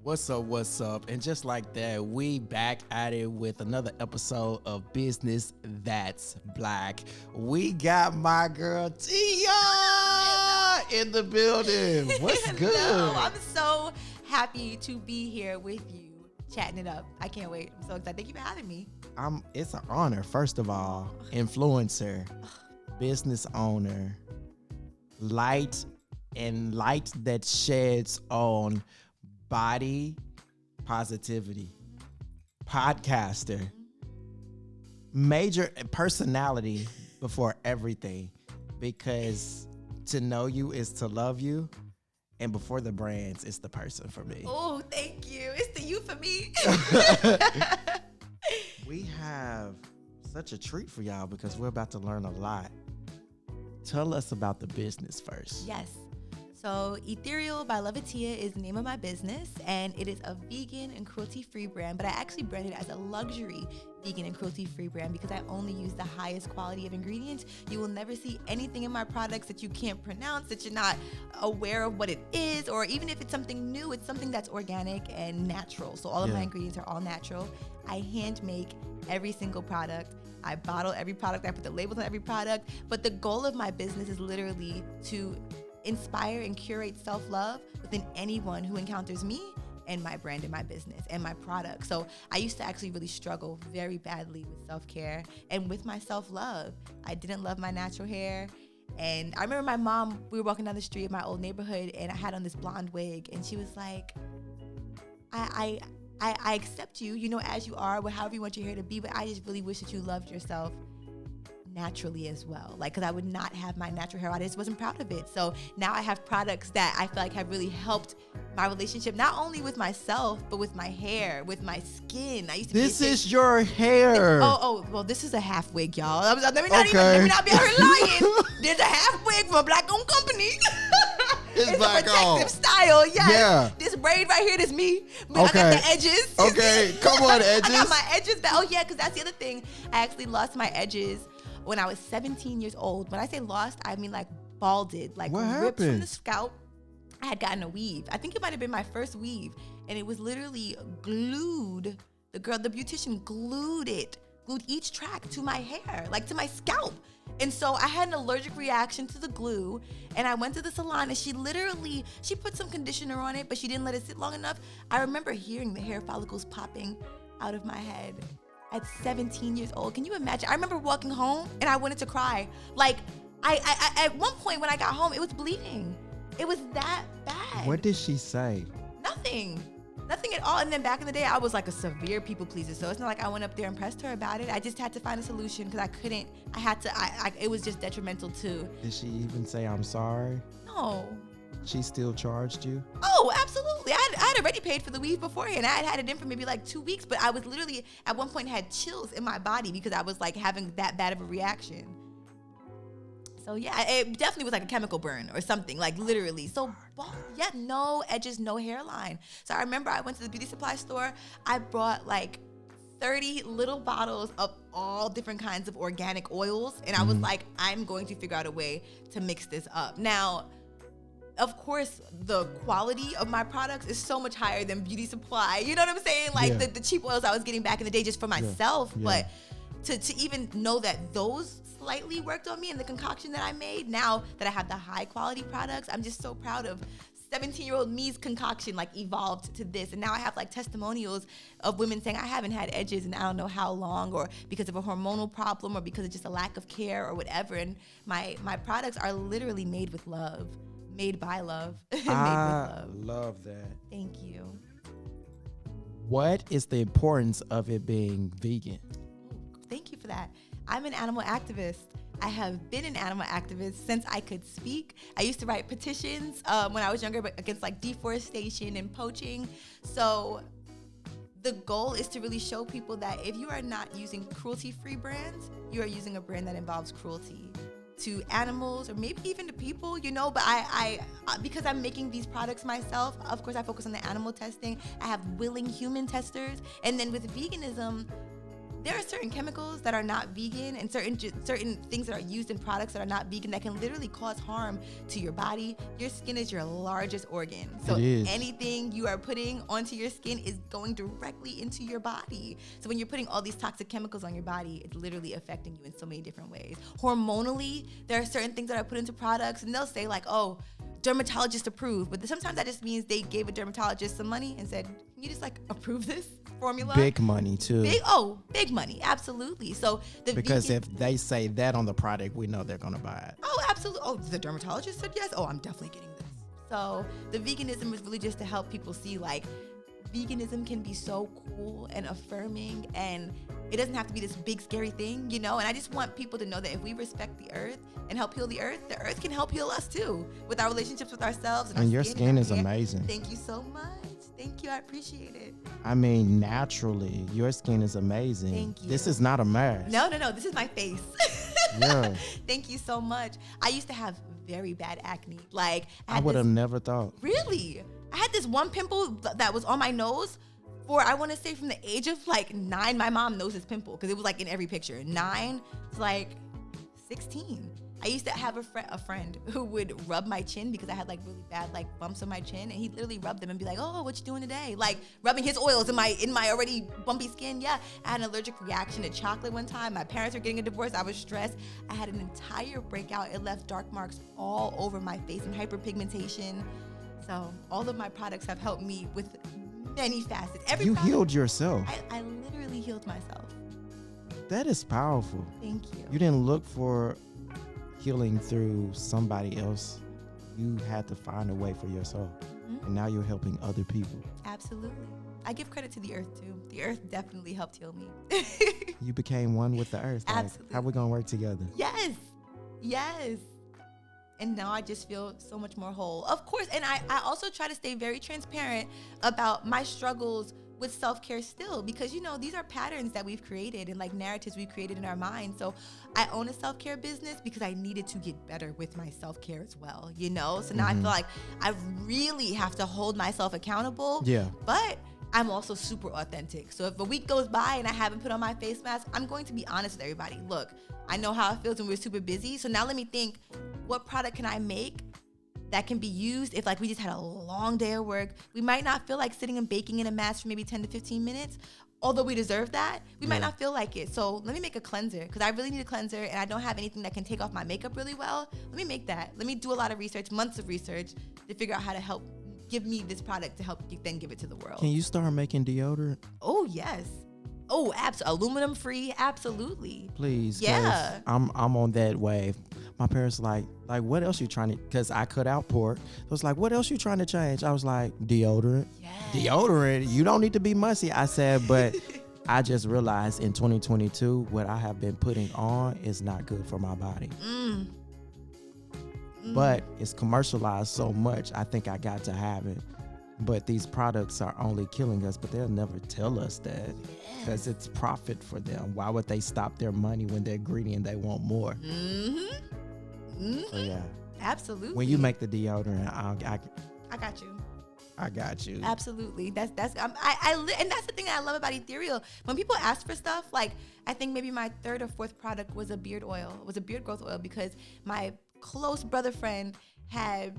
What's up? What's up? And just like that, we back at it with another episode of Business That's Black. We got my girl Tia in the building. What's good? Hello. I'm so happy to be here with you, chatting it up. I can't wait. I'm so excited. Thank you for having me. It's an honor. First of all, influencer, business owner, light that sheds on body positivity, podcaster, major personality before everything, because to know you is to love you, and before the brands, it's the person for me. Oh, thank you. It's the you for me. We have such a treat for y'all because we're about to learn a lot. Tell us about the business first. Yes. So Ethereal by Love Atiya is the name of my business, and it is a vegan and cruelty-free brand, but I actually branded it as a luxury vegan and cruelty-free brand because I only use the highest quality of ingredients. You will never see anything in my products that you can't pronounce, that you're not aware of what it is, or even if it's something new, it's something that's organic and natural. So all of my ingredients are all natural. I hand make every single product. I bottle every product. I put the labels on every product. But the goal of my business is literally to inspire and curate self-love within anyone who encounters me and my brand and my business and my product. So I used to actually really struggle very badly with self-care and with my self-love. I didn't love my natural hair. And I remember my mom, we were walking down the street in my old neighborhood, and I had on this blonde wig, and she was like, I accept you, as you are, however you want your hair to be, but I just really wish that you loved yourself naturally as well. Because I would not have my natural hair. I just wasn't proud of it. So now I have products that I feel like have really helped my relationship, not only with myself, but with my hair, with my skin. This is your hair. Well, this is a half wig, y'all. Let me not be out here lying. There's a half wig from a black-owned company. It's black a protective style, yes. Yeah. This braid right here, this me. But I got the edges. Okay, come on, edges. I got my edges back. Oh, yeah, because that's the other thing. I actually lost my edges when I was 17 years old. When I say lost, I mean like balded, like what ripped happened? from the scalp. I had gotten a weave. I think it might have been my first weave, and it was literally glued. The beautician glued each track to my hair, like to my scalp. And so I had an allergic reaction to the glue, and I went to the salon, and she put some conditioner on it, but she didn't let it sit long enough. I remember hearing the hair follicles popping out of my head at 17 years old. Can you imagine? I remember walking home, and I wanted to cry. Like, I at one point when I got home, it was bleeding. It was that bad. What did she say? Nothing at all. And then back in the day, I was like a severe people pleaser. So it's not like I went up there and pressed her about it. I just had to find a solution because I couldn't. It was just detrimental too. Did she even say, I'm sorry? No. She still charged you? Oh, absolutely. I had already paid for the weave beforehand. I had it in for maybe like 2 weeks, but I was literally at one point had chills in my body because I was like having that bad of a reaction. So yeah, it definitely was like a chemical burn or something, like literally. So yeah, no edges, no hairline. So I remember I went to the beauty supply store. I brought like 30 little bottles of all different kinds of organic oils. And I was like, I'm going to figure out a way to mix this up. Now, of course, the quality of my products is so much higher than beauty supply. You know what I'm saying? Like the cheap oils I was getting back in the day just for myself. Yeah. But to even know that those slightly worked on me and the concoction that I made, now that I have the high quality products, I'm just so proud of 17-year-old me's concoction evolved to this. And now I have testimonials of women saying I haven't had edges in I don't know how long, or because of a hormonal problem, or because of just a lack of care or whatever. And my products are literally made with love, made by love, made with love. Love that. Thank you. What is the importance of it being vegan? Thank you for that. I'm an animal activist. I have been an animal activist since I could speak. I used to write petitions when I was younger against deforestation and poaching. So the goal is to really show people that if you are not using cruelty-free brands, you are using a brand that involves cruelty to animals or maybe even to people, but I because I'm making these products myself, of course I focus on the animal testing. I have willing human testers. And then with veganism, there are certain chemicals that are not vegan and certain things that are used in products that are not vegan that can literally cause harm to your body. Your skin is your largest organ. So anything you are putting onto your skin is going directly into your body. So when you're putting all these toxic chemicals on your body, it's literally affecting you in so many different ways. Hormonally, there are certain things that are put into products and they'll say like, oh, dermatologist approved. But sometimes that just means they gave a dermatologist some money and said, can you just like approve this formula? Big money too. Big money. Absolutely. So because if they say that on the product, we know they're going to buy it. Oh, absolutely. Oh, the dermatologist said yes. Oh, I'm definitely getting this. So the veganism is really just to help people see like veganism can be so cool and affirming, and it doesn't have to be this big scary thing, you know. And I just want people to know that if we respect the earth and help heal the earth can help heal us too with our relationships with ourselves. And your skin is amazing. Thank you so much. Thank you. I appreciate it. I mean, naturally, your skin is amazing. Thank you. This is not a mess. No. This is my face. Yeah. Thank you so much. I used to have very bad acne. Like I would have never thought. Really? I had this one pimple that was on my nose for, I want to say from the age of like 9, my mom knows this pimple because it was like in every picture. 9 to like 16. I used to have a friend who would rub my chin because I had like really bad like bumps on my chin, and he'd literally rub them and be like, oh, what you doing today? Like rubbing his oils in my already bumpy skin. Yeah, I had an allergic reaction to chocolate one time. My parents were getting a divorce. I was stressed. I had an entire breakout. It left dark marks all over my face and hyperpigmentation. So all of my products have helped me with many facets. You healed yourself. I literally healed myself. That is powerful. Thank you. You didn't look for healing through somebody else. You had to find a way for yourself. Mm-hmm. And now you're helping other people. Absolutely. I give credit to the earth too. The earth definitely helped heal me. You became one with the earth. Absolutely. Like, how we gonna work together? Yes. And now I just feel so much more whole. Of course, and I also try to stay very transparent about my struggles with self-care still, because you know these are patterns that we've created and like narratives we've created in our minds. So I own a self-care business because I needed to get better with my self-care as well, you know. So now I feel like I really have to hold myself accountable. Yeah. But I'm also super authentic. So if a week goes by and I haven't put on my face mask, I'm going to be honest with everybody. Look, I know how it feels when we're super busy. So now let me think, what product can I make that can be used if like we just had a long day of work? We might not feel like sitting and baking in a mask for maybe 10 to 15 minutes. Although we deserve that, we might not feel like it. So let me make a cleanser because I really need a cleanser and I don't have anything that can take off my makeup really well. Let me make that. Let me do a lot of research, months of research to figure out how to help give me this product to help then give it to the world. Can you start making deodorant? Oh, yes. Oh, aluminum free, absolutely. Please, yeah. I'm on that wave. My parents like what else you trying to? Because I cut out pork. It was like, what else you trying to change? I was like, deodorant. Yes. Deodorant. You don't need to be musty. I said, but I just realized in 2022, what I have been putting on is not good for my body. But it's commercialized so much. I think I got to have it. But these products are only killing us, but they'll never tell us that because it's profit for them. Why would they stop their money when they're greedy and they want more? So yeah, absolutely. When you make the deodorant, I got you. I got you. Absolutely. And that's the thing that I love about Ethereal. When people ask for stuff, like I think maybe my 3rd or 4th product was a beard oil. It was a beard growth oil because my close brother friend had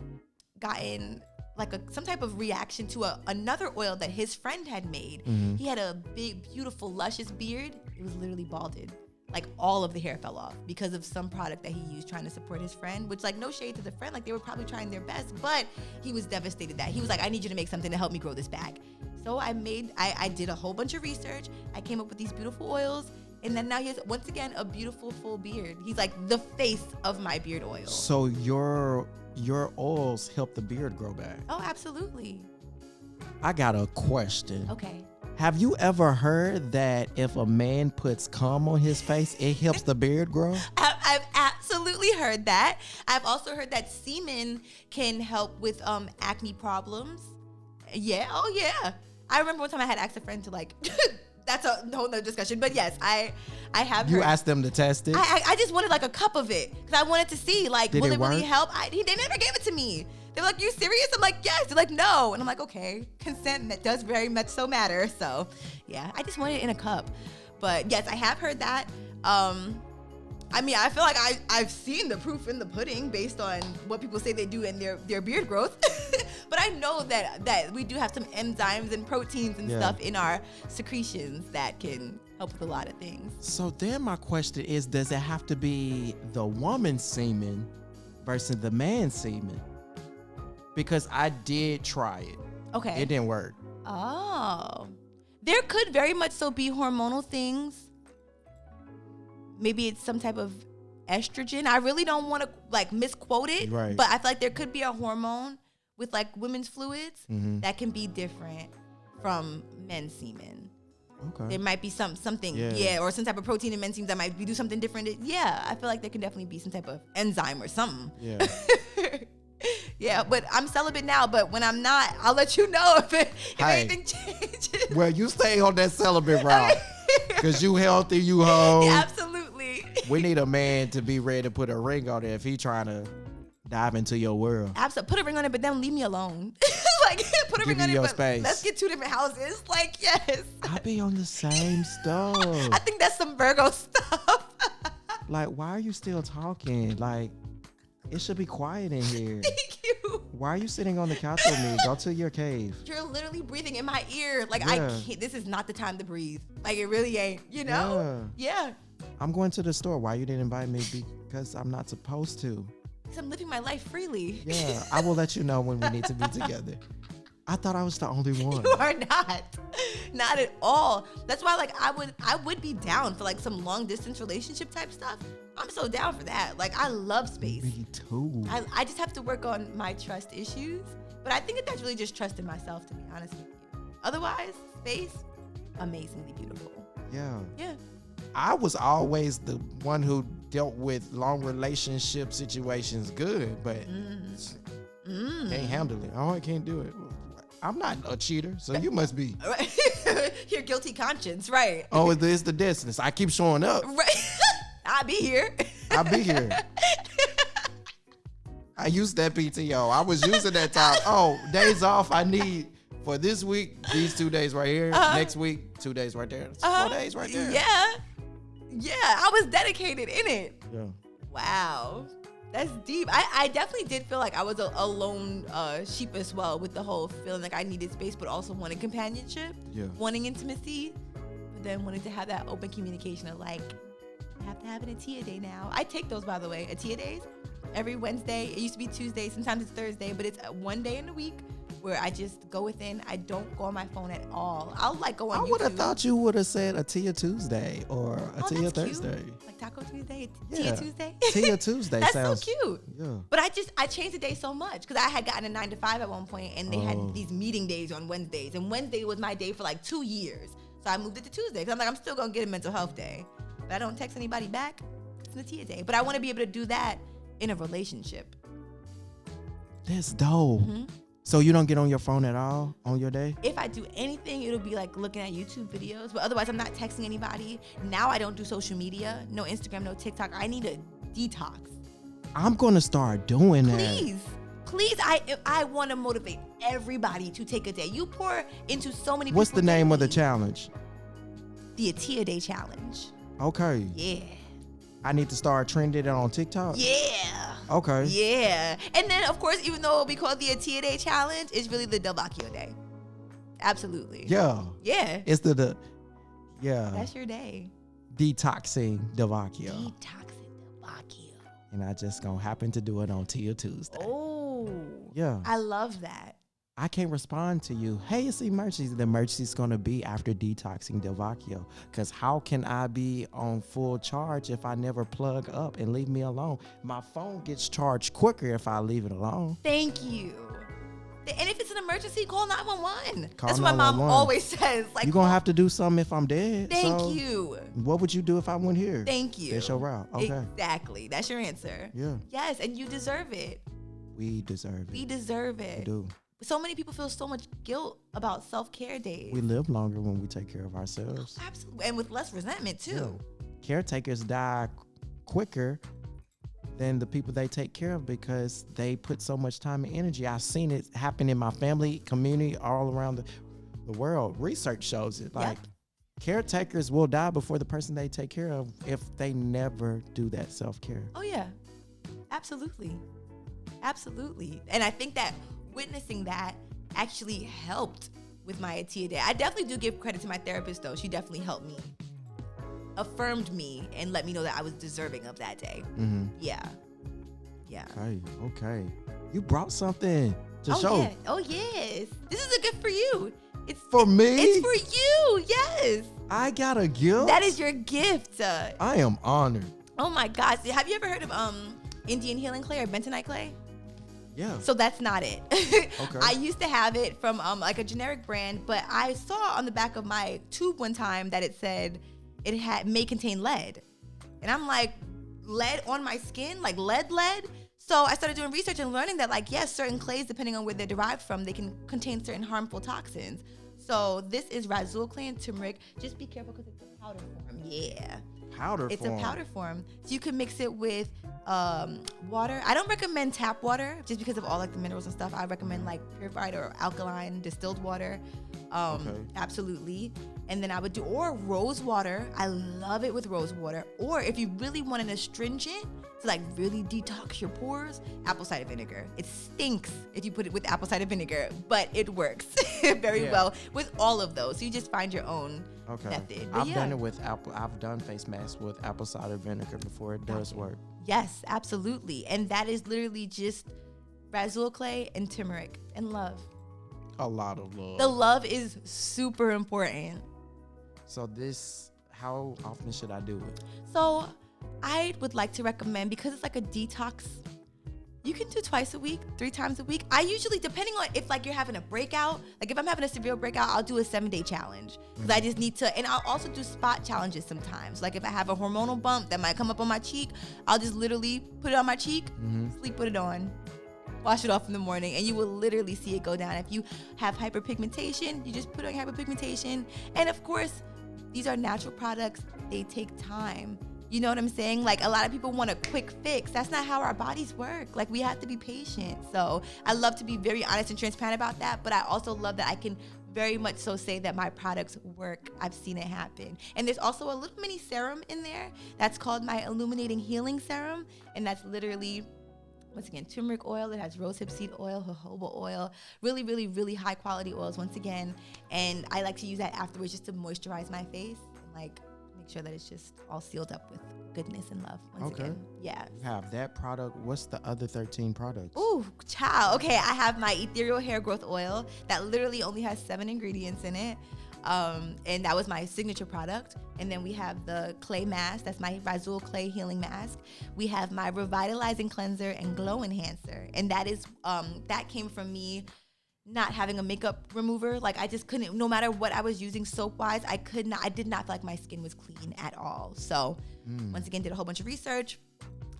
gotten like some type of reaction to another oil that his friend had made. He had a big, beautiful, luscious beard. It was literally balded. Like all of the hair fell off because of some product that he used trying to support his friend, which like no shade to the friend, like they were probably trying their best, but he was devastated that he was like, I need you to make something to help me grow this back. So I did a whole bunch of research. I came up with these beautiful oils. And then now he has, once again, a beautiful full beard. He's like the face of my beard oil. So your oils help the beard grow back? Oh, absolutely. I got a question. Okay. Have you ever heard that if a man puts cum on his face, it helps the beard grow? I've absolutely heard that. I've also heard that semen can help with acne problems. Yeah. Oh, yeah. I remember one time I had asked a friend to like... That's a whole nother discussion. But yes, I have heard. You asked them to test it? I just wanted like a cup of it because I wanted to see like, will it really help? They never gave it to me. They were like, you serious? I'm like, yes. They're like, no. And I'm like, okay, consent does very much so matter. So yeah, I just wanted it in a cup. But yes, I have heard that. I mean, I feel like I've seen the proof in the pudding based on what people say they do in their beard growth. But I know that we do have some enzymes and proteins and stuff in our secretions that can help with a lot of things. So then my question is, does it have to be the woman's semen versus the man's semen? Because I did try it. Okay. It didn't work. Oh. There could very much so be hormonal things. Maybe it's some type of estrogen. I really don't want to like misquote it, right. But I feel like there could be a hormone with like women's fluids that can be different from men's semen. Okay. There might be something, or some type of protein in men's semen that might do something different. Yeah, I feel like there can definitely be some type of enzyme or something. Yeah. Yeah, but I'm celibate now, but when I'm not, I'll let you know if anything changes. Well, you stay on that celibate route. Because you healthy, you whole. Yeah, absolutely. We need a man to be ready to put a ring on it if he trying to dive into your world. Absolutely. Put a ring on it, but then leave me alone. Like, put a ring on it, but space. Let's get 2 different houses. Like, yes. I be on the same stuff. I think that's some Virgo stuff. Like, why are you still talking? Like, it should be quiet in here. Thank you. Why are you sitting on the couch with me? Go to your cave. You're literally breathing in my ear. Like, I can't. This is not the time to breathe. Like, it really ain't, you know? Yeah. I'm going to the store. Why you didn't invite me? Because I'm not supposed to. Because I'm living my life freely. Yeah, I will let you know when we need to be together. I thought I was the only one. You are not at all. That's why, like, I would be down for like some long distance relationship type stuff. I'm so down for that. Like, I love space. Me too. I just have to work on my trust issues. But I think that's really just trusting myself, to be honest with you. Otherwise, space, amazingly beautiful. Yeah. Yeah. I was always the one who dealt with long relationship situations good, but can't handle it. Oh, I can't do it. I'm not a cheater, so you must be. Your guilty conscience, right? Oh, it's the distance. I keep showing up. Right. I'll be here. I'll be here. I used that PTO. I was using that time. Oh, days off I need for this week, these 2 days right here. Next week, 2 days right there. 4 days right there. Yeah. Yeah, I was dedicated in it. Yeah. Wow. That's deep. I definitely did feel like I was a lone sheep as well, with the whole feeling like I needed space, but also wanted companionship, wanting intimacy, but then wanting to have that open communication of like, I have to have an Atiya day now. I take those, by the way, Atiya days, every Wednesday. It used to be Tuesday, sometimes it's Thursday, but it's one day in the week where I just go within. I don't go on my phone at all. I'll like go on YouTube. I would have thought you would have said Atiya Tuesday or Atiya Thursday. Cute. Like Taco Tuesday, Tia Tuesday. Tia Tuesday That's sounds so cute. Yeah. But I changed the day so much because I had gotten a 9 to 5 at one point, and they had these meeting days on Wednesdays, and Wednesday was my day for like 2 years. So I moved it to Tuesday because I'm like, I'm still gonna get a mental health day, but I don't text anybody back. It's an Atiya day. But I want to be able to do that in a relationship. That's dope. Mm-hmm. So you don't get on your phone at all on your day? If I do anything, it'll be like looking at YouTube videos. But otherwise, I'm not texting anybody. Now I don't do social media. No Instagram, no TikTok. I need a detox. I'm going to start doing that. Please, I want to motivate everybody to take a day. You pour into so many people. What's the name of the challenge? The Atiya Day Challenge. Okay. Yeah. I need to start trending it on TikTok? Yeah. Okay. Yeah. And then, of course, even though it'll be called the Atiya Day Challenge, it's really the Delvakio Day. Absolutely. Yeah. Yeah. It's yeah. That's your day. Detoxing Delvakio. Detoxing Delvakio. And I just gonna happen to do it on Tia Tuesday. Oh. Yeah. I love that. I can't respond to you. Hey, it's emergency. The emergency is going to be after detoxing Delvakio. Because how can I be on full charge if I never plug up and leave me alone? My phone gets charged quicker if I leave it alone. Thank you. And if it's an emergency, call 911. Call That's what my mom always says. Like, you're going to have to do something if I'm dead. Thank you. What would you do if I went here? Thank you. That's your route. Okay. Exactly. That's your answer. Yeah. Yes, and you deserve it. We deserve it. We deserve it. We do. So many people feel so much guilt about self-care days. We live longer when we take care of ourselves. Oh, absolutely. And with less resentment, too. Yeah. Caretakers die quicker than the people they take care of because they put so much time and energy. I've seen it happen in my family, community, all around the world. Research shows it. Like, caretakers will die before the person they take care of if they never do that self-care. Oh yeah, absolutely. And I think that witnessing that actually helped with my Atiya day. I definitely do give credit to my therapist though. She definitely helped me, affirmed me, and let me know that I was deserving of that day. Mm-hmm. Yeah. Okay. You brought something to show. Yeah. Oh yes. This is a gift for you. It's for me. It's for you. Yes. I got a gift. That is your gift. I am honored. Oh my gosh. Have you ever heard of Indian healing clay or bentonite clay? Yeah. So that's not it. Okay. I used to have it from like a generic brand, but I saw on the back of my tube one time that it said it may contain lead. And I'm like, lead on my skin? Like lead? So I started doing research and learning that, like, yes, certain clays, depending on where they're derived from, they can contain certain harmful toxins. So this is Razul clay and turmeric. Just be careful because it's a powder form. Yeah. It's a powder form. So you can mix it with water. I don't recommend tap water just because of all like the minerals and stuff. I recommend like purified or alkaline distilled water. Absolutely. And then I would do, or rose water. I love it with rose water. Or if you really want an astringent to like really detox your pores, apple cider vinegar. It stinks if you put it with apple cider vinegar, but it works very well with all of those. So you just find your own method. But I've done it with apple. I've done face masks with apple cider vinegar before. It does work. Yes, absolutely. And that is literally just Razul clay and turmeric and love. A lot of love. The love is super important. So how often should I do it? So I would like to recommend, because it's like a detox, you can do twice a week, 3 times a week. I usually, depending on if like you're having a breakout, like if I'm having a severe breakout, I'll do a 7-day challenge. Because I just need to, and I'll also do spot challenges sometimes. Like if I have a hormonal bump that might come up on my cheek, I'll just literally put it on my cheek, sleep with it on, wash it off in the morning, and you will literally see it go down. If you have hyperpigmentation, you just put on hyperpigmentation. And of course, these are natural products. They take time. You know what I'm saying? Like a lot of people want a quick fix. That's not how our bodies work. Like we have to be patient. So I love to be very honest and transparent about that. But I also love that I can very much so say that my products work. I've seen it happen. And there's also a little mini serum in there that's called my Illuminating Healing Serum. And that's literally, once again, turmeric oil. It has rosehip seed oil, jojoba oil, really, really, really high quality oils once again. And I like to use that afterwards just to moisturize my face and like make sure that it's just all sealed up with goodness and love once again. Yeah. You have that product. What's the other 13 products? Ooh, child. Okay, I have my Ethereal hair growth oil that literally only has 7 ingredients in it. And that was my signature product. And then we have the clay mask. That's my Razul clay healing mask. We have my revitalizing cleanser and glow enhancer. And that is, that came from me not having a makeup remover. Like I just couldn't, no matter what I was using soap wise, I did not feel like my skin was clean at all. So once again, did a whole bunch of research.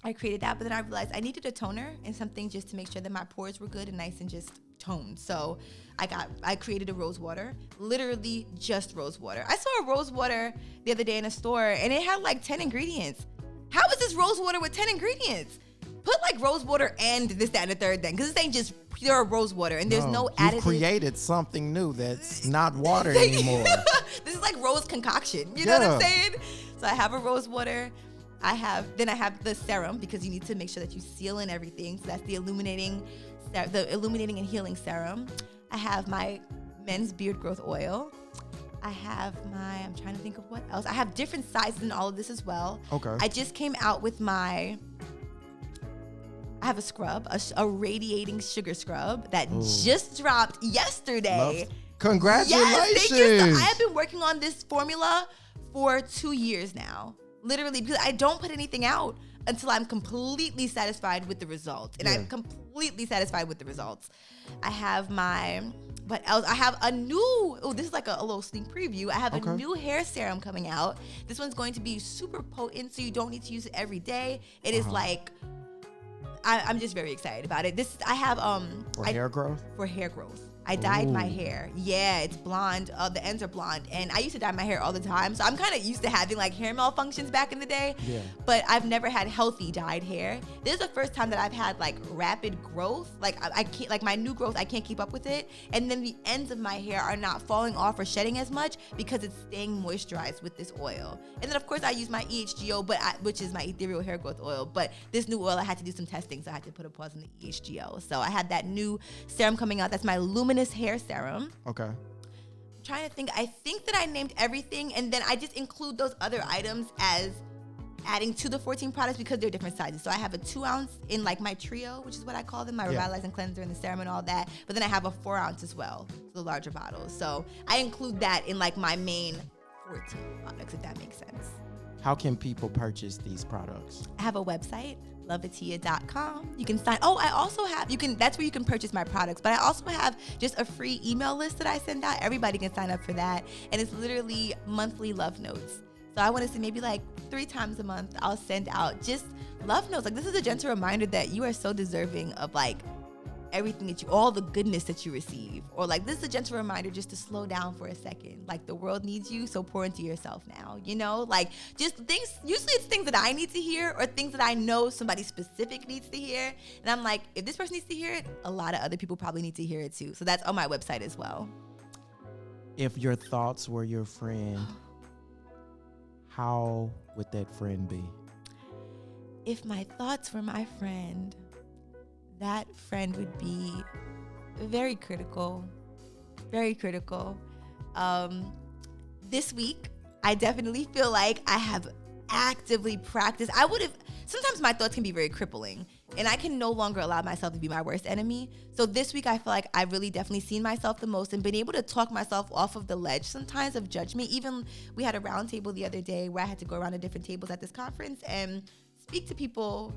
I created that, but then I realized I needed a toner and something just to make sure that my pores were good and nice and just toned. So I created a rose water, literally just rose water. I saw a rose water the other day in a store and it had like 10 ingredients. How is this rose water with 10 ingredients? Put like rose water and this, that, and the third then, because this ain't just pure rose water and there's no additives. You created something new that's not water anymore. This is like rose concoction. You know what I'm saying? So I have a rose water. I have the serum because you need to make sure that you seal in everything. So that's the illuminating and healing serum. I have my men's beard growth oil. I have I'm trying to think of what else. I have different sizes in all of this as well. Okay. I just came out with I have a scrub, a radiating sugar scrub that just dropped yesterday. Congratulations. Yes, thank you. So I have been working on this formula for 2 years now. Literally, because I don't put anything out until I'm completely satisfied with the results. And I'm completely satisfied with the results. I have what else? I have a new, this is like a little sneak preview. I have a new hair serum coming out. This one's going to be super potent, so you don't need to use it every day. It is like, I'm just very excited about it. I have hair growth? For hair growth. I dyed my hair. Yeah, it's blonde. The ends are blonde. And I used to dye my hair all the time. So I'm kind of used to having like hair malfunctions back in the day. Yeah. But I've never had healthy dyed hair. This is the first time that I've had like rapid growth. Like I can't, like my new growth, I can't keep up with it. And then the ends of my hair are not falling off or shedding as much because it's staying moisturized with this oil. And then of course I use my EHGO, which is my ethereal hair growth oil. But this new oil, I had to do some testing. So I had to put a pause on the EHGO. So I had that new serum coming out. That's my luminous hair serum. Okay. I'm trying to think. I think that I named everything, and then I just include those other items as adding to the 14 products because they're different sizes. So I have a 2 ounce in like my trio, which is what I call them, my revitalizing cleanser and the serum and all that. But then I have a 4 ounce as well, the larger bottles. So I include that in like my main 14 products, if that makes sense. How can people purchase these products? I have a website, loveatiya.com. You can sign. Oh, I also have, that's where you can purchase my products, but I also have just a free email list that I send out. Everybody can sign up for that. And it's literally monthly love notes. So I want to say maybe like 3 times a month, I'll send out just love notes. Like this is a gentle reminder that you are so deserving of like everything all the goodness that you receive. Or like this is a gentle reminder just to slow down for a second. Like the world needs you, so pour into yourself now, like just things, usually it's things that I need to hear or things that I know somebody specific needs to hear. And I'm like, if this person needs to hear it, a lot of other people probably need to hear it too. So that's on my website as well. If your thoughts were your friend, how would that friend be? If my thoughts were my friend, that friend would be very critical, very critical. This week, I definitely feel like I have actively practiced. Sometimes my thoughts can be very crippling and I can no longer allow myself to be my worst enemy. So this week, I feel like I've really definitely seen myself the most and been able to talk myself off of the ledge sometimes of judgment. Even we had a round table the other day where I had to go around to different tables at this conference and speak to people.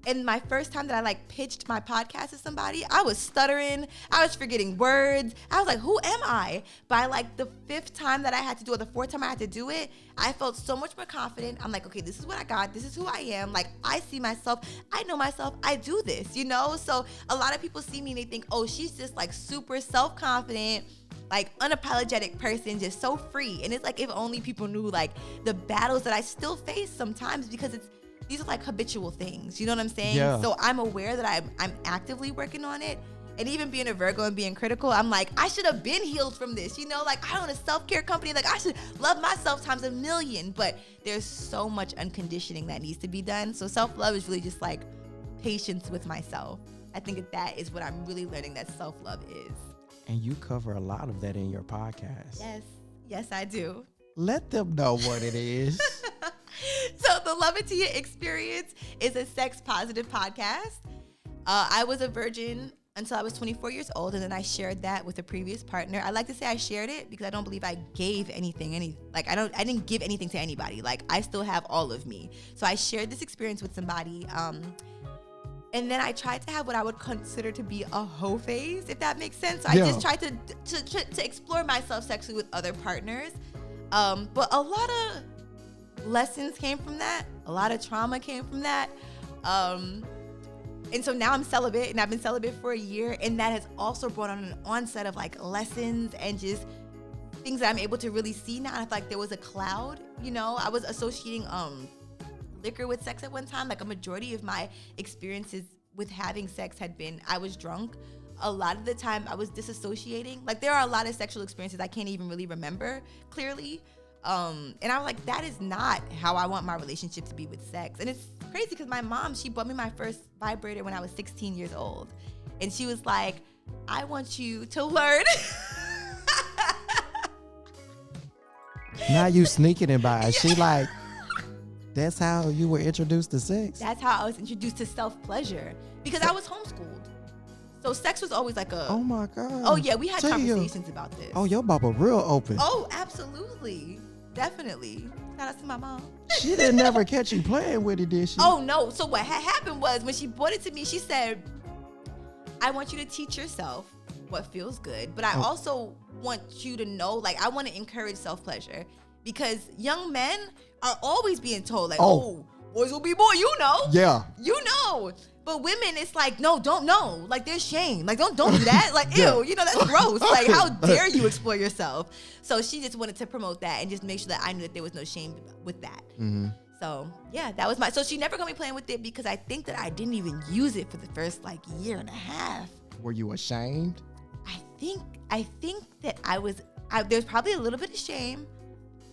And my first time that I like pitched my podcast to somebody, I was stuttering. I was forgetting words. I was like, who am I? By like the 5th time that I had to do it, the 4th time I had to do it, I felt so much more confident. I'm like, okay, this is what I got. This is who I am. Like, I see myself. I know myself. I do this, So a lot of people see me and they think, oh, she's just like super self-confident, like unapologetic person, just so free. And it's like, if only people knew like the battles that I still face sometimes because these are like habitual things, you know what I'm saying? Yeah. So I'm aware that I'm actively working on it. And even being a Virgo and being critical, I'm like, I should have been healed from this, Like I own a self-care company, like I should love myself times 1,000,000. But there's so much unconditioning that needs to be done. So self-love is really just like patience with myself. I think that is what I'm really learning that self-love is. And you cover a lot of that in your podcast. Yes, I do. Let them know what it is. So the Love Atiya Experience is a sex-positive podcast. I was a virgin until I was 24 years old, and then I shared that with a previous partner. I like to say I shared it because I don't believe I gave anything. I didn't give anything to anybody. Like I still have all of me. So I shared this experience with somebody. And then I tried to have what I would consider to be a hoe phase, if that makes sense. So I just tried to explore myself sexually with other partners. But a lot of lessons came from that. A lot of trauma came from that. And so now I'm celibate, and I've been celibate for a year, and that has also brought on an onset of like lessons and just things that I'm able to really see now. I feel like there was a cloud, I was associating liquor with sex at one time. Like a majority of my experiences with having sex had been I was drunk. A lot of the time I was disassociating. Like there are a lot of sexual experiences I can't even really remember clearly. And I'm like, that is not how I want my relationship to be with sex. And it's crazy because my mom, she bought me my first vibrator when I was 16 years old. And she was like, I want you to learn. Now you sneaking it by. She like, that's how you were introduced to sex? That's how I was introduced to self-pleasure because I was homeschooled. So sex was always like oh my God. Oh yeah, we had conversations about this. Oh, your bubble real open. Oh, absolutely. Definitely. Shout out to my mom. She didn't never catch you playing with it, did she? Oh no. So what had happened was when she brought it to me, she said, I want you to teach yourself what feels good, but I also want you to know, like I want to encourage self-pleasure because young men are always being told like, oh boys will be boys, Yeah. But women, it's like, no, don't know. Like, there's shame. Like, don't do that. Like, ew, you know, that's gross. Like, how dare you explore yourself? So she just wanted to promote that and just make sure that I knew that there was no shame with that. Mm-hmm. So, yeah, that was so she never got me playing with it because I think that I didn't even use it for the first, like, year and a half. Were you ashamed? I think that there's probably a little bit of shame,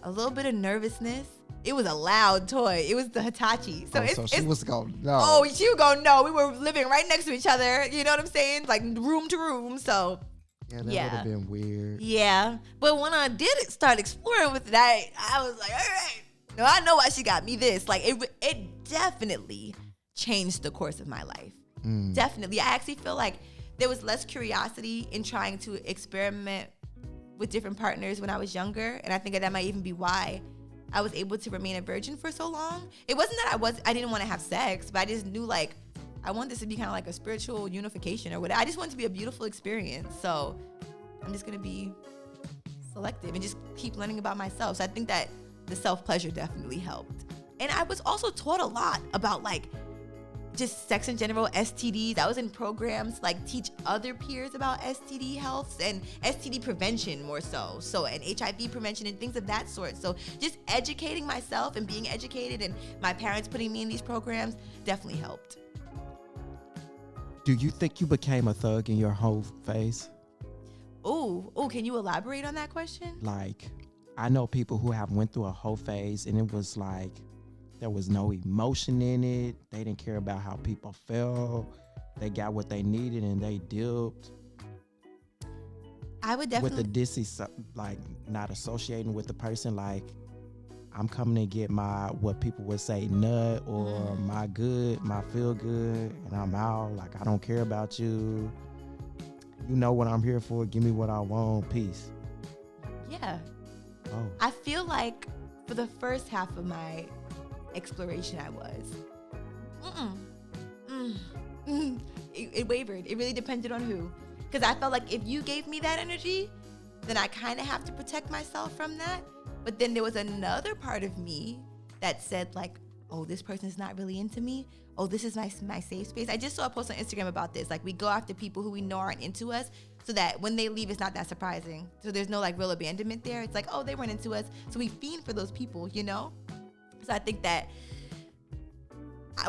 a little bit of nervousness. It was a loud toy. It was the Hitachi. So she was going, no. Oh, she would go, no. We were living right next to each other. You know what I'm saying? Like room to room. So, yeah, that would have been weird. Yeah. But when I did start exploring with that, I was like, all right. No, I know why she got me this. Like, it definitely changed the course of my life. Definitely. I actually feel like there was less curiosity in trying to experiment with different partners when I was younger. And I think that might even be why I was able to remain a virgin for so long. It wasn't that I didn't want to have sex, but I just knew like I want this to be kind of like a spiritual unification or whatever. I just want it to be a beautiful experience. So I'm just gonna be selective and just keep learning about myself. So I think that the self-pleasure definitely helped. And I was also taught a lot about like just sex in general, STDs. I was in programs like teach other peers about STD health and STD prevention more so. And HIV prevention and things of that sort. So just educating myself and being educated and my parents putting me in these programs definitely helped. Do you think you became a thug in your whole phase? Oh, can you elaborate on that question? Like, I know people who have went through a whole phase and it was like, there was no emotion in it. They didn't care about how people felt. They got what they needed and they dipped. I would definitely... With the dissy, like not associating with the person, like I'm coming to get my, what people would say, nut or my feel good, and I'm out. Like, I don't care about you. You know what I'm here for. Give me what I want. Peace. Yeah. Oh. I feel like for the first half of my exploration I was. It wavered. It really depended on who. Because I felt like if you gave me that energy, then I kind of have to protect myself from that. But then there was another part of me that said like, oh, this person's not really into me. Oh, this is my safe space. I just saw a post on Instagram about this. Like, we go after people who we know aren't into us so that when they leave, it's not that surprising. So there's no like real abandonment there. It's like, oh, they weren't into us. So we fiend for those people, you know? So I think that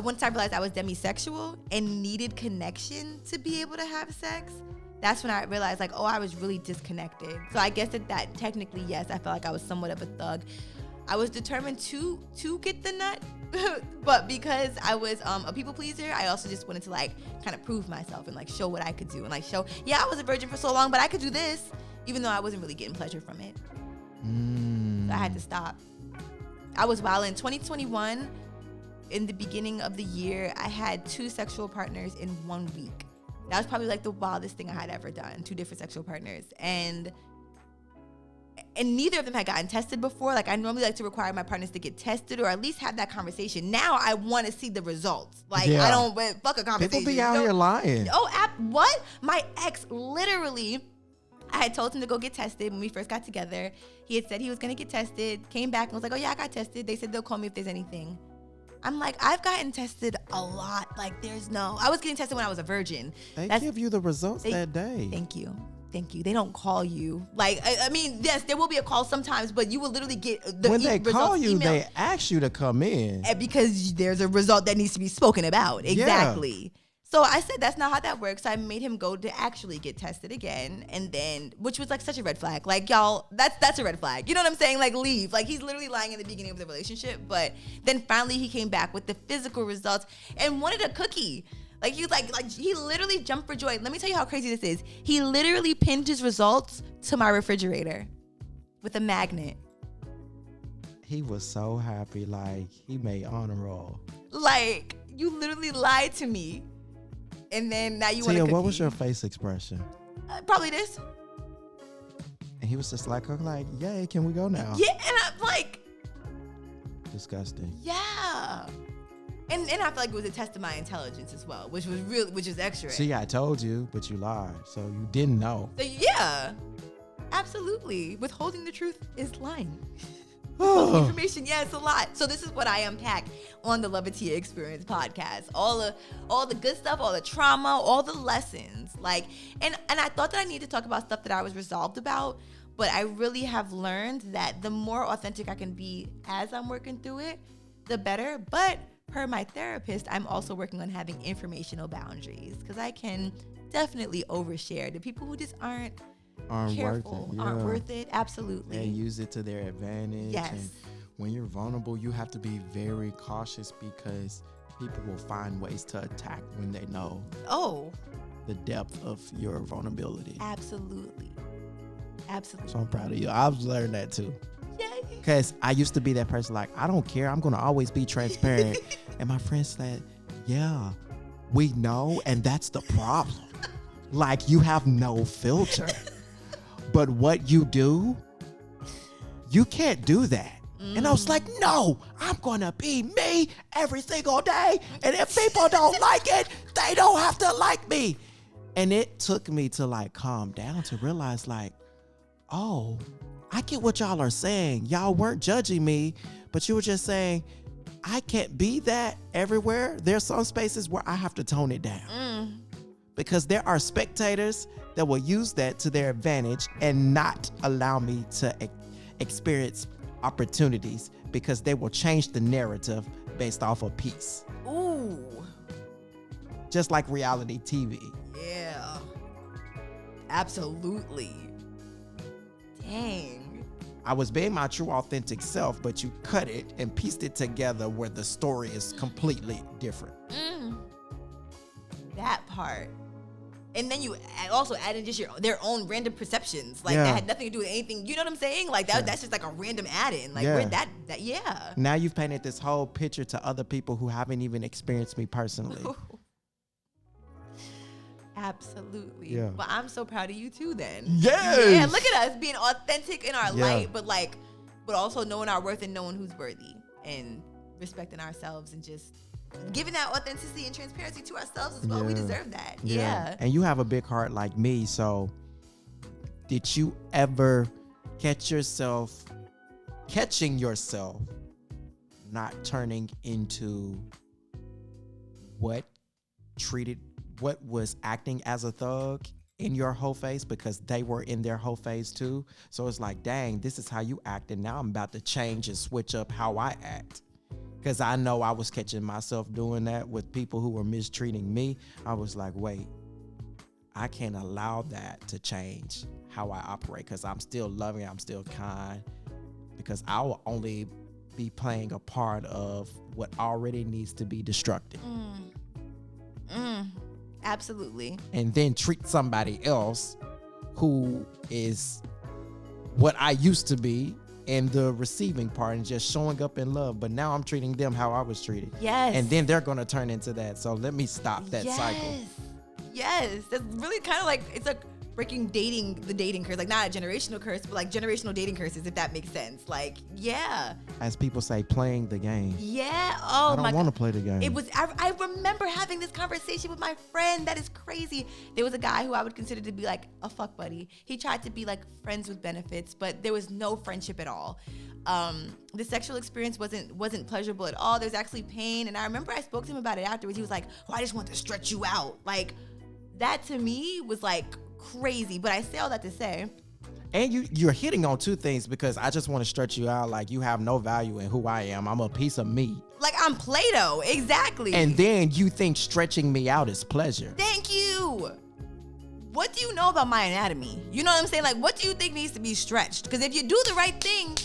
once I realized I was demisexual and needed connection to be able to have sex, that's when I realized like, oh, I was really disconnected. So I guess that technically, yes, I felt like I was somewhat of a thug. I was determined to get the nut, but because I was a people pleaser, I also just wanted to like kind of prove myself and like show what I could do and like show, yeah, I was a virgin for so long, but I could do this, even though I wasn't really getting pleasure from it. So I had to stop. I was wild in 2021. In the beginning of the year, I had 2 sexual partners in 1 week. That was probably like the wildest thing I had ever done. 2 different sexual partners. And neither of them had gotten tested before. Like, I normally like to require my partners to get tested or at least have that conversation. Now I want to see the results. Like, yeah. I don't, fuck a conversation. People be out here lying. Oh, what? My ex literally, I had told him to go get tested when we first got together. He had said he was going to get tested, came back and was like, oh yeah, I got tested. They said they'll call me if there's anything. I'm like, I've gotten tested a lot. Like, I was getting tested when I was a virgin. They give you the results that day. Thank you. They don't call you. Like, I mean, yes, there will be a call sometimes, but you will literally get the when they call you, emailed. they ask you to come in. Because there's a result that needs to be spoken about. Exactly. Yeah. So I said that's not how that works. So I made him go to actually get tested again, and then, which was like such a red flag. Like, y'all, that's a red flag. You know what I'm saying? Like, leave. Like, he's literally lying in the beginning of the relationship, but then finally he came back with the physical results and wanted a cookie. Like, he was like he literally jumped for joy. Let me tell you how crazy this is. He literally pinned his results to my refrigerator with a magnet. He was so happy. Like, he made honor roll. Like, you literally lied to me. And then now you want to. Tia, what was your face expression? Probably this. And he was just like, yay, can we go now? Yeah, and I'm like, disgusting. Yeah. And I feel like it was a test of my intelligence as well, which is extra. See, I told you, but you lied. So you didn't know. So, yeah. Absolutely. Withholding the truth is lying. Information, yeah, it's a lot. So this is what I unpack on the Love Atiya Experience podcast. All the good stuff, all the trauma, all the lessons. Like, and I thought that I needed to talk about stuff that I was resolved about, but I really have learned that the more authentic I can be as I'm working through it, the better. But per my therapist, I'm also working on having informational boundaries, because I can definitely overshare to people who just aren't careful, aren't worth it. Absolutely. And use it to their advantage. Yes. And when you're vulnerable, you have to be very cautious, because people will find ways to attack when they know the depth of your vulnerability. Absolutely. So I'm proud of you. I've learned that too. Yay. Because I used to be that person like, I don't care. I'm going to always be transparent. And my friend said, yeah, we know. And that's the problem. Like, you have no filter. But what you do, you can't do that. And I was like, no, I'm going to be me every single day. And if people don't like it, they don't have to like me. And it took me to like calm down to realize like, oh, I get what y'all are saying. Y'all weren't judging me, but you were just saying, I can't be that everywhere. There's some spaces where I have to tone it down. Because there are spectators that will use that to their advantage and not allow me to experience opportunities, because they will change the narrative based off of peace. Ooh. Just like reality TV. Yeah. Absolutely. Dang. I was being my true authentic self, but you cut it and pieced it together where the story is completely different. That part. And then you also add in just their own random perceptions. Like, that had nothing to do with anything. You know what I'm saying? Like, that's just like a random add-in. Like, where that. Now you've painted this whole picture to other people who haven't even experienced me personally. Absolutely. Yeah. But I'm so proud of you too then. Yes. Yeah, look at us being authentic in our light, but also knowing our worth and knowing who's worthy and respecting ourselves and just giving that authenticity and transparency to ourselves as well. We deserve that. Yeah. And you have a big heart like me, so did you ever catching yourself not turning into what was acting as a thug in your whole face, because they were in their whole phase too? So it's like, dang, this is how you act, and now I'm about to change and switch up how I act. Because I know I was catching myself doing that with people who were mistreating me. I was like, wait, I can't allow that to change how I operate, because I'm still loving, I'm still kind, because I will only be playing a part of what already needs to be destructive. Absolutely. And then treat somebody else who is what I used to be in the receiving part and just showing up in love. But now I'm treating them how I was treated. Yes. And then they're going to turn into that. So let me stop that cycle. Yes. That's really kind of like, it's like breaking the dating curse. Like, not a generational curse, but like generational dating curses, if that makes sense. Like, yeah. As people say, playing the game. Yeah. Oh, my God. I don't want to play the game. It was, I remember having this conversation with my friend. That is crazy. There was a guy who I would consider to be like a fuck buddy. He tried to be like friends with benefits, but there was no friendship at all. The sexual experience wasn't pleasurable at all. There's actually pain. And I remember I spoke to him about it afterwards. He was like, oh, I just want to stretch you out. Like, that to me was like crazy. But I say all that to say, and you're hitting on two things, because I just want to stretch you out. Like, you have no value in who I am. I'm a piece of meat. Like, I'm Play-Doh. Exactly. And then you think stretching me out is pleasure. Thank you. What do you know about my anatomy? You know what I'm saying? Like, what do you think needs to be stretched? Because if you do the right thing,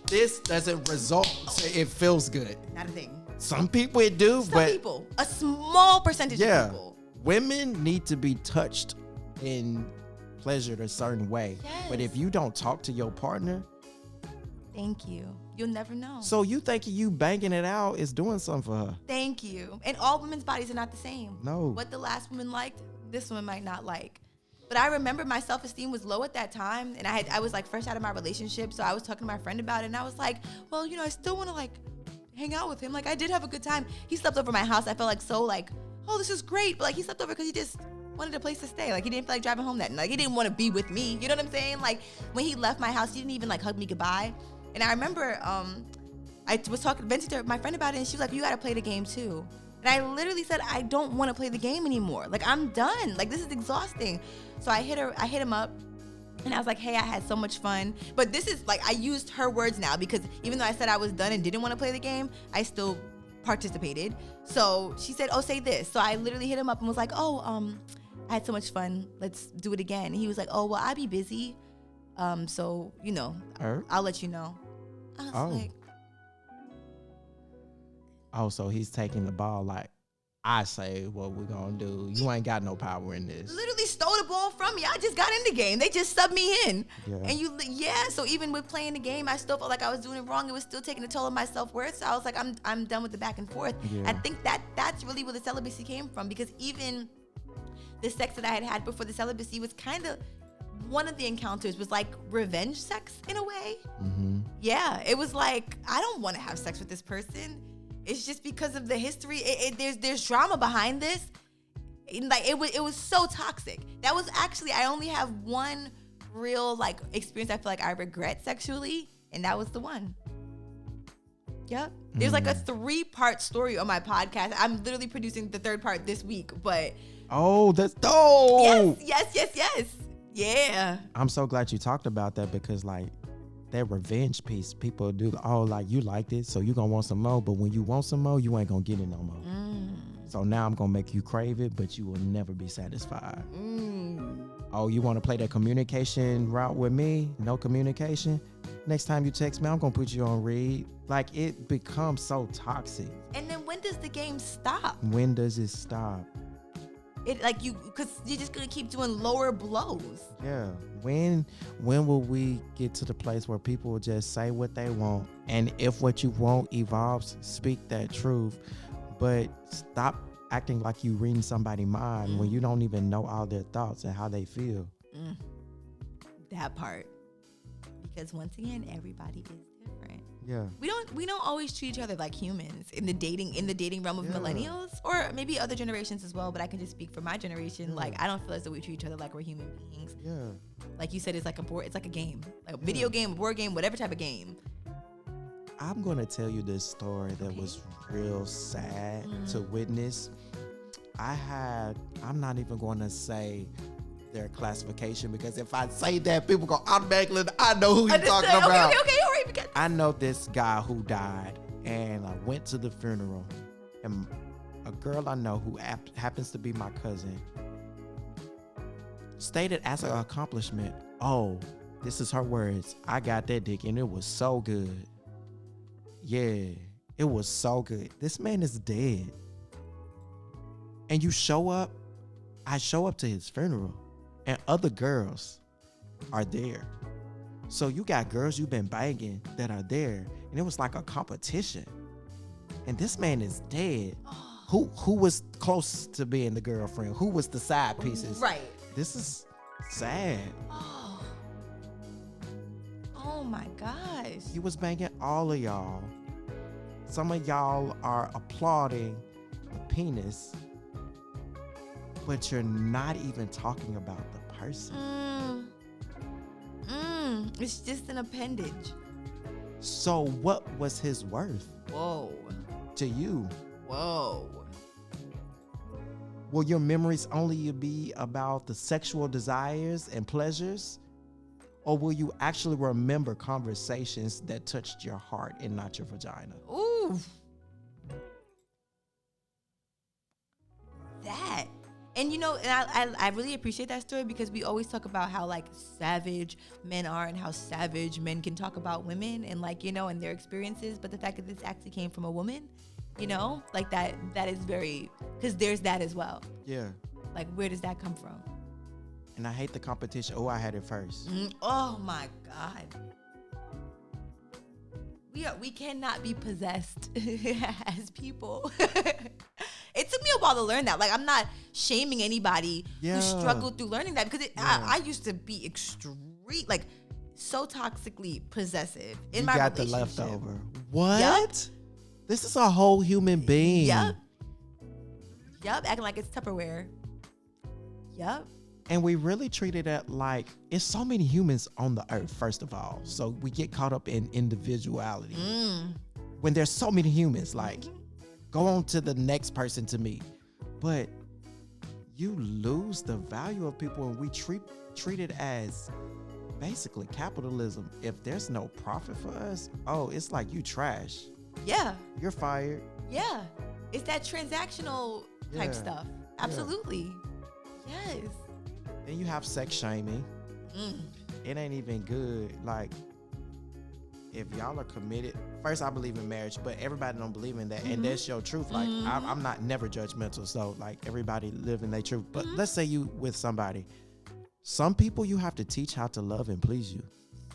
this doesn't result. It feels good. Not a thing. Some people it do, Some people. A small percentage of people. Women need to be touched in pleasured a certain way. Yes. But if you don't talk to your partner, thank you. You'll never know. So you thinking you banging it out is doing something for her. Thank you. And all women's bodies are not the same. No. What the last woman liked, this woman might not like. But I remember my self-esteem was low at that time, and I was like fresh out of my relationship, so I was talking to my friend about it, and I was like, well, I still want to like hang out with him. Like, I did have a good time. He slept over my house. I felt like so like, oh, this is great. But like, he slept over because he just wanted a place to stay. Like, he didn't feel like driving home that night. Like, he didn't want to be with me. You know what I'm saying? Like, when he left my house, he didn't even like hug me goodbye. And I remember I was venting to my friend about it, and she was like, you got to play the game too. And I literally said, I don't want to play the game anymore. Like, I'm done. Like, this is exhausting. So I hit him up, and I was like, hey, I had so much fun. But this is like, I used her words now, because even though I said I was done and didn't want to play the game, I still participated. So she said, oh, say this. So I literally hit him up and was like, oh, I had so much fun. Let's do it again. And he was like, oh, well, I'll be busy. So, I'll let you know. I was like, oh, so he's taking the ball like, I say what we're going to do. You ain't got no power in this. Literally stole the ball from me. I just got in the game. They just subbed me in. Yeah. And so even with playing the game, I still felt like I was doing it wrong. It was still taking a toll on my self-worth. So I was like, I'm done with the back and forth. Yeah. I think that's really where the celibacy came from, because even the sex that I had before the celibacy was kind of, one of the encounters was like revenge sex in a way. Mm-hmm. Yeah, it was like, I don't want to have sex with this person. It's just because of the history. There's drama behind this. Like it was so toxic. That was actually, I only have one real like experience I feel like I regret sexually, and that was the one. Yep. There's like a 3-part story on my podcast. I'm literally producing the 3rd part this week, but oh, that's dope. Yes. Yeah. I'm so glad you talked about that, because like that revenge piece, people do, oh, like you liked it, so you gonna want some more, but when you want some more, you ain't gonna get it no more. So now I'm gonna make you crave it, but you will never be satisfied. Oh, you want to play that communication route with me? No communication? Next time you text me, I'm gonna put you on read. Like, it becomes so toxic. And then when does the game stop? When does it stop? Because you're just gonna keep doing lower blows. Yeah. When will we get to the place where people will just say what they want, and if what you want evolves, speak that truth, but stop acting like you reading somebody's mind when you don't even know all their thoughts and how they feel. That part. Because once again, everybody is different. Yeah. We don't always treat each other like humans in the dating realm of millennials, or maybe other generations as well, but I can just speak for my generation. Like, I don't feel as though we treat each other like we're human beings. Yeah. Like you said, it's like a game. Like a video game, a board game, whatever type of game. I'm going to tell you this story that was real sad to witness. I'm not even going to say their classification, because if I say that, people go automatically, I know who you're talking about. Okay, all right. I know this guy who died, and I went to the funeral, and a girl I know who happens to be my cousin stated as an accomplishment, oh, this is her words, I got that dick and it was so good. Yeah, it was so good. This man is dead. And you show up, I show up to his funeral, and other girls are there. So you got girls you've been banging that are there, and it was like a competition. And this man is dead. Who was close to being the girlfriend? Who was the side pieces? Right. This is sad. Oh my gosh. He was banging all of y'all. Some of y'all are applauding the penis, but you're not even talking about the person. It's just an appendage. So what was his worth? Whoa. To you? Whoa. Will your memories only be about the sexual desires and pleasures? Or will you actually remember conversations that touched your heart and not your vagina? Ooh. That. And I really appreciate that story, because we always talk about how like savage men are and how savage men can talk about women and and their experiences. But the fact that this actually came from a woman, like that is very, because there's that as well. Yeah. Like, where does that come from? And I hate the competition. Oh, I had it first. Oh my God. We cannot be possessed as people. It took me a while to learn that. Like, I'm not shaming anybody who struggled through learning that, because I used to be so toxically possessive in my relationship. You got the leftover. What? Yep. This is a whole human being. Yep. Acting like it's Tupperware. Yep. And we really treat it at like, it's so many humans on the earth, first of all. So we get caught up in individuality. When there's so many humans, like, go on to the next person to meet. But you lose the value of people, and we treat it as basically capitalism. If there's no profit for us, it's like you trash. Yeah. You're fired. Yeah. It's that transactional type stuff. Absolutely. Yes. Then you have sex shaming. It ain't even good. Like, if y'all are committed, first, I believe in marriage, but everybody don't believe in that. And that's your truth. Like, I'm not never judgmental. So like, everybody live in their truth. But let's say you with somebody. Some people you have to teach how to love and please you.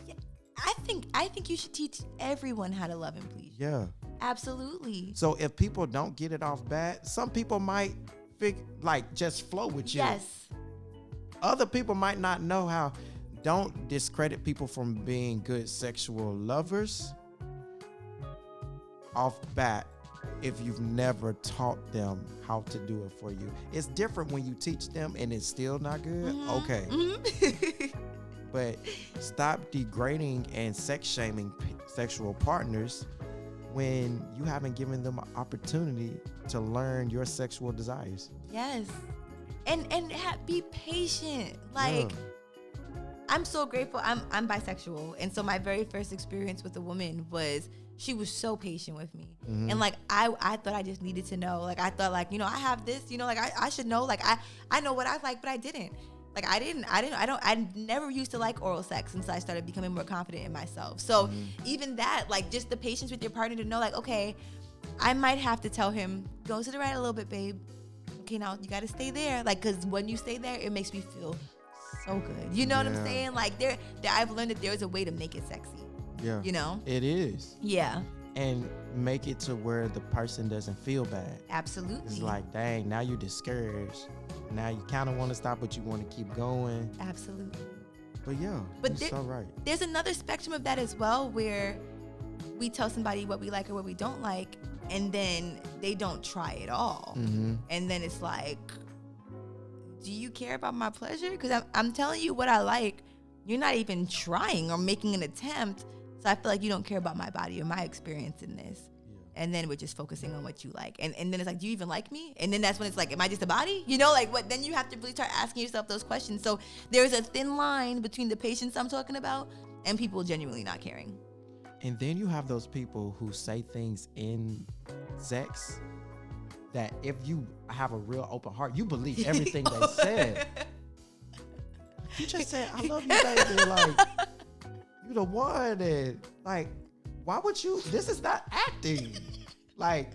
Yeah, I think you should teach everyone how to love and please you. Yeah. Absolutely. So if people don't get it off bad, some people might just flow with you. Yes. Other people might not know how. Don't discredit people from being good sexual lovers off bat if you've never taught them how to do it for you. It's different when you teach them and it's still not good. Okay. But stop degrading and sex shaming sexual partners when you haven't given them an opportunity to learn your sexual desires. Yes. And be patient. Like, I'm so grateful. I'm bisexual. And so my very first experience with a woman was, she was so patient with me. And like, I thought I just needed to know. Like, I thought, like, I have this, like, I should know. Like, I know what I like, but I didn't. Like, I never used to like oral sex until I started becoming more confident in myself. So even that, like, just the patience with your partner to know, like, okay, I might have to tell him, go to the right a little bit, babe. Okay, now you got to stay there. Like, because when you stay there, it makes me feel so good. You know what I'm saying? Like, I've learned that there's a way to make it sexy. Yeah. It is. Yeah. And make it to where the person doesn't feel bad. Absolutely. It's like, dang, now you're discouraged. Now you kind of want to stop, but you want to keep going. Absolutely. But yeah, you're so right. There's another spectrum of that as well, where we tell somebody what we like or what we don't like, and then they don't try at all. And then it's like, do you care about my pleasure? Because I'm telling you what I like. You're not even trying or making an attempt. So I feel like you don't care about my body or my experience in this. And then we're just focusing on what you like. And then it's like, do you even like me? And then that's when it's like, am I just a body? Like, what? Then you have to really start asking yourself those questions. So there's a thin line between the patience I'm talking about and people genuinely not caring. And then you have those people who say things in sex that if you have a real open heart, you believe everything they said. You just said, I love you, baby. Like, you the one. And like, why would you? This is not acting. Like,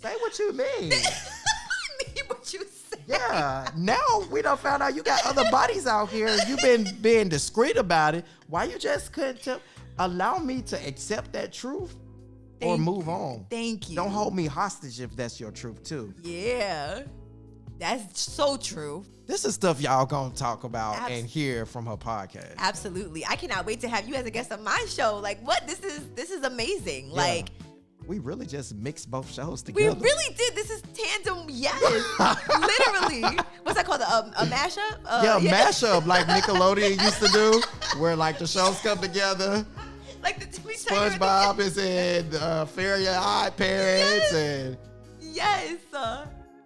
say what you mean. Mean what you say. Yeah. Now we done found out you got other bodies out here. You've been being discreet about it. Why you just couldn't allow me to accept that truth or move on? Thank you. Don't hold me hostage if that's your truth too. Yeah. That's so true. This is stuff y'all gonna talk about and hear from her podcast. Absolutely. I cannot wait to have you as a guest on my show. Like, what? This is amazing. Yeah. Like, we really just mixed both shows together. We really did. This is tandem. Yes. Literally. What's that called? A mashup? Mashup like Nickelodeon used to do, where like the shows come together. Like the SpongeBob is in Fairy Odd Parents and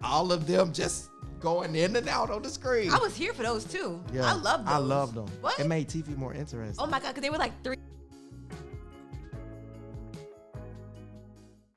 all of them just going in and out on the screen. I was here for those too. Yeah, I loved those. I loved them. What? It made TV more interesting. Oh my God, because they were like